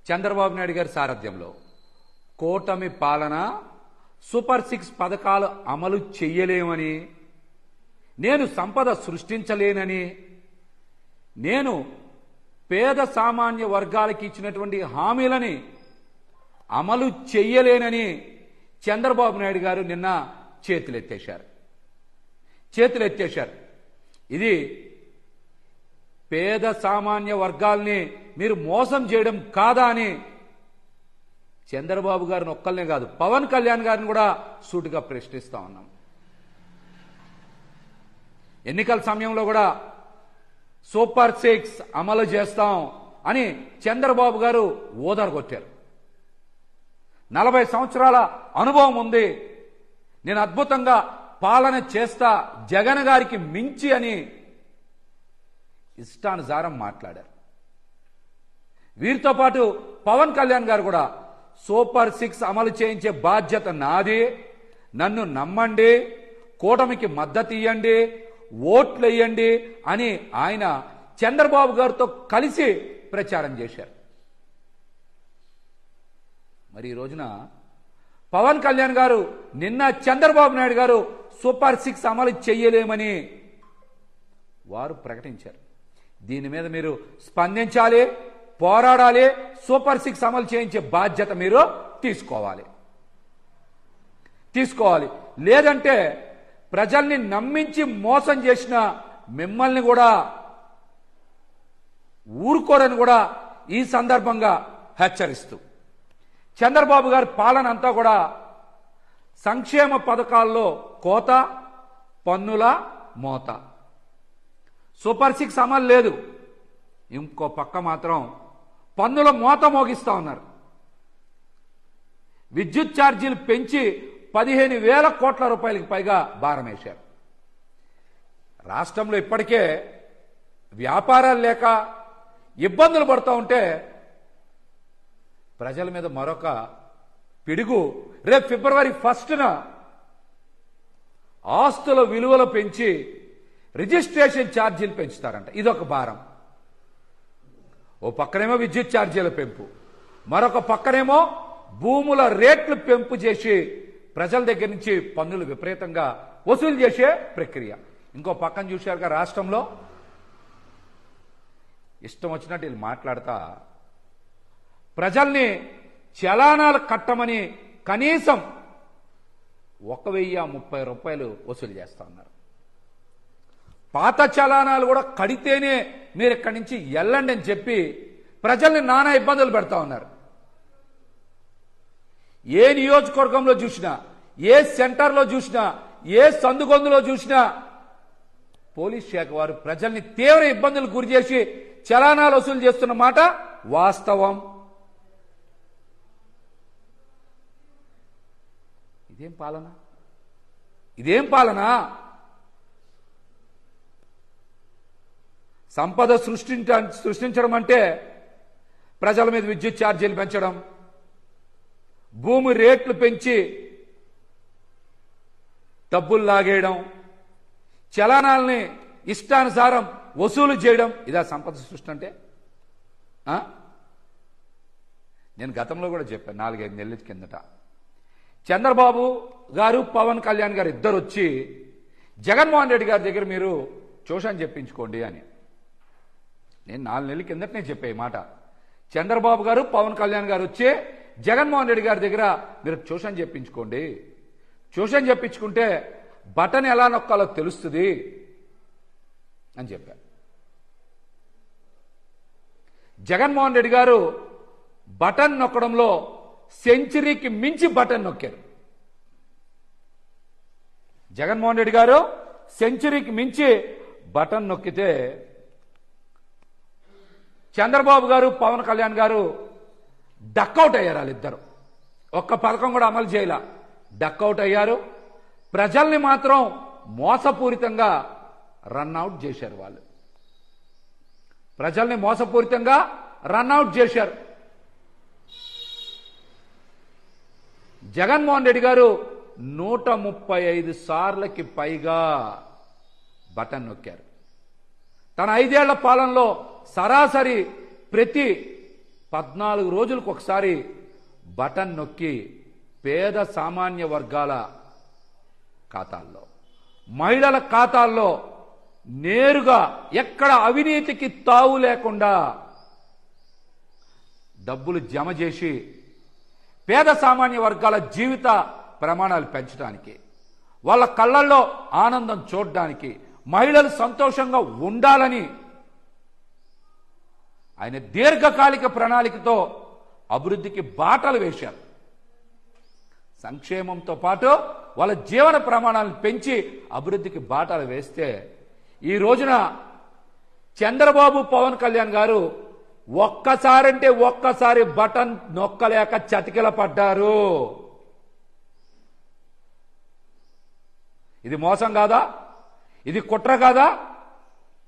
చంద్రబాబు నాయుడు గారి సారథ్యంలో కూటమి పాలన సూపర్ 6 పథకాలు అమలు చెయ్యలేమని, నేను సంపద సృష్టించలేనని, నేను పేద సామాన్య వర్గాలకి ఇచ్చినటువంటి హామీలని అమలు చెయ్యలేనని చంద్రబాబు నాయుడు గారు నిన్న చేతులెత్తేశారు. ఇది పేద సామాన్య వర్గాల్ని మీరు మోసం చేయడం కాదా అని చంద్రబాబు గారిని ఒక్కళ్ళనే కాదు, పవన్ కళ్యాణ్ గారిని కూడా సూటిగా ప్రశ్నిస్తా ఉన్నాం. ఎన్నికల సమయంలో కూడా సూపర్ 6 అమలు చేస్తాం అని చంద్రబాబు గారు ఓదరగొట్టారు. 40 సంవత్సరాల అనుభవం ఉంది, నేను అద్భుతంగా పాలన చేస్తా జగన్ గారికి మించి అని ఇష్టానుసారం మాట్లాడారు. వీరితో పాటు పవన్ కళ్యాణ్ గారు కూడా సూపర్ 6 అమలు చేయించే బాధ్యత నాది, నన్ను నమ్మండి, కూటమికి మద్దతు ఇవ్వండి, ఓట్లు వేయండి అని ఆయన చంద్రబాబు గారితో కలిసి ప్రచారం చేశారు. మరి ఈ రోజున పవన్ కళ్యాణ్ గారు నిన్న చంద్రబాబు నాయుడు గారు సూపర్ 6 అమలు చెయ్యలేమని వారు ప్రకటించారు. దీని మీద మీరు స్పందించాలి, పోరాడాలి, సూపర్ 6 అమలు చేయించే బాధ్యత మీరు తీసుకోవాలి. లేదంటే ప్రజల్ని నమ్మించి మోసం చేసిన మిమ్మల్ని కూడా ఊరుకోరని కూడా ఈ సందర్భంగా హెచ్చరిస్తూ, చంద్రబాబు గారి పాలన అంతా కూడా సంక్షేమ పథకాల్లో కోత, పన్నుల మోత. సూపర్ 6 అమలు లేదు, ఇంకో పక్క మాత్రం పన్నుల మోత మోగిస్తా ఉన్నారు. విద్యుత్ ఛార్జీలు పెంచి 15,000 కోట్ల రూపాయలకు పైగా భారం వేశారు. రాష్ట్రంలో ఇప్పటికే వ్యాపారాలు లేక ఇబ్బందులు పడుతూ ఉంటే ప్రజల మీద మరొక పిడుగు రేపు ఫిబ్రవరి 1న ఆస్తుల విలువలు పెంచి రిజిస్ట్రేషన్ ఛార్జీలు పెంచుతారంట. ఇదొక భారం. ఓ పక్కనేమో విద్యుత్ ఛార్జీల పెంపు, మరొక పక్కనేమో భూముల రేట్లు పెంపు చేసి ప్రజల దగ్గర నుంచి పన్నులు విపరీతంగా వసూలు చేసే ప్రక్రియ. ఇంకో పక్కన చూశారుగా రాష్ట్రంలో ఇష్టం వచ్చినట్టు వీళ్ళు మాట్లాడతా ప్రజల్ని చలానాలు కట్టమని కనీసం 1,030 రూపాయలు వసూలు చేస్తా ఉన్నారు. పాత చలానాలు కూడా కడితేనే మీరు ఇక్కడి నుంచి వెళ్ళండి అని చెప్పి ప్రజల్ని నానా ఇబ్బందులు పెడతా ఉన్నారు. ఏ నియోజకవర్గంలో చూసినా, ఏ సెంటర్లో చూసినా, ఏ సందుగొందులో చూసినా పోలీస్ శాఖ వారు ప్రజల్ని తీవ్ర ఇబ్బందులు గురి చేసి చలానాలు వసూలు చేస్తున్న మాట వాస్తవం. ఇదేం పాలన? సంపద సృష్టించడం అంటే ప్రజల మీద విద్యుత్ ఛార్జీలు పెంచడం, భూమి రేట్లు పెంచి డబ్బులు లాగేయడం, చలానాల్ని ఇష్టానుసారం వసూలు చేయడం, ఇదా సంపద సృష్టి అంటే? నేను గతంలో కూడా చెప్పాను, 4-5 నెలల కిందట చంద్రబాబు గారు పవన్ కళ్యాణ్ గారు ఇద్దరు వచ్చి జగన్మోహన్ రెడ్డి గారి దగ్గర మీరు ట్యూషన్ చెప్పించుకోండి అని. నేను 4 నెలల కిందటనే చెప్పే మాట. చంద్రబాబు గారు పవన్ కళ్యాణ్ గారు వచ్చి జగన్మోహన్ రెడ్డి గారి దగ్గర మీరు ట్యూషన్ చెప్పించుకోండి, ట్యూషన్ చెప్పించుకుంటే బటన్ ఎలా నొక్కాలో తెలుస్తుంది అని చెప్పారు. జగన్మోహన్ రెడ్డి గారు బటన్ నొక్కడంలో సెంచరీకి మించి బటన్ నొక్కారు. జగన్మోహన్ రెడ్డి గారు సెంచరీకి మించి బటన్ నొక్కితే చంద్రబాబు గారు పవన్ కళ్యాణ్ గారు డక్అవుట్ అయ్యారు. వాళ్ళిద్దరు ఒక్క పథకం కూడా అమలు చేయలా, డక్అవుట్ అయ్యారు. ప్రజల్ని మాత్రం మోసపూరితంగా రన్అవుట్ చేశారు. వాళ్ళు ప్రజల్ని మోసపూరితంగా రన్అవుట్ చేశారు. జగన్మోహన్ రెడ్డి గారు 135 సార్లకి పైగా బటన్ నొక్కారు. తన 5 ఏళ్ల పాలనలో సరాసరి ప్రతి 14 రోజులకు ఒకసారి బటన్ నొక్కి పేద సామాన్య వర్గాల ఖాతాల్లో, మహిళల ఖాతాల్లో నేరుగా ఎక్కడ అవినీతికి తావు లేకుండా డబ్బులు జమ చేసి పేద సామాన్య వర్గాల జీవిత ప్రమాణాలు పెంచడానికి, వాళ్ళ కళ్ళల్లో ఆనందం చూడడానికి, మహిళలు సంతోషంగా ఉండాలని ఆయన దీర్ఘకాలిక ప్రణాళికతో అభివృద్ధికి బాటలు వేశారు. సంక్షేమంతో పాటు వాళ్ళ జీవన ప్రమాణాలను పెంచి అభివృద్ధికి బాటలు వేస్తే ఈ రోజున చంద్రబాబు పవన్ కళ్యాణ్ గారు ఒక్కసారంటే ఒక్కసారి బటన్ నొక్కలేక చతికిల పడ్డారు. ఇది మోసం కాదా? ఇది కుట్ర కాదా?